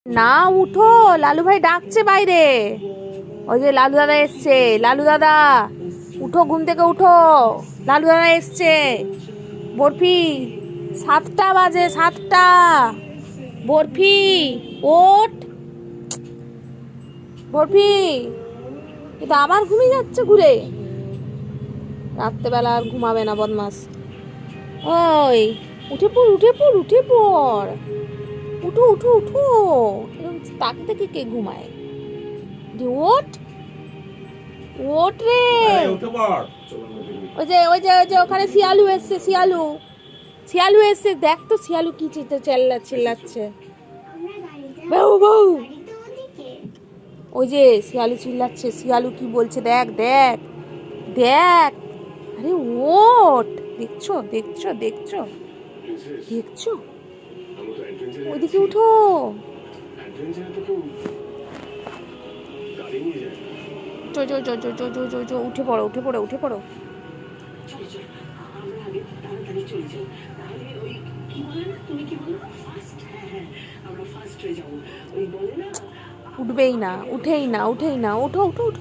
না উঠো, লালু ভাই ডাকছে বাইরে। ওই যে লালু দাদা এসছে। লালু দাদা উঠো, ঘুম থেকে উঠো, লালু দাদা এসছে। বরফি 7টা বাজে, 7টা। বরফি ওঠ, বরফি। কিন্তু আবার ঘুমিয়ে যাচ্ছে ঘুরে। রাত্রেবেলা আর ঘুমাবে না বদমাস। ওই উঠে পড়, উঠে পড়, উঠে পড়, উঠো উঠো উঠো। তাকে থেকে কে ঘুমায়? ওঠ, ওঠ রে। ওই যে ওই যে ওই যে ওখানে শিয়ালু এসছে, শিয়ালু, শিয়ালু এসছে। দেখ তো শিয়ালু কি চিল্লাচ্ছে। বউ বউ। ওই যে শিয়ালু চিল্লাচ্ছে, শিয়ালু কি বলছে দেখ দেখ দেখ। আরে ওঠ, দেখছো দেখছো দেখছো দেখছো, ওইদিকে উঠো। উঠে পড়ো, উঠে পড়ো, উঠে পড়ো। উঠবেই না, উঠেই না, উঠেই না। উঠো উঠো উঠো।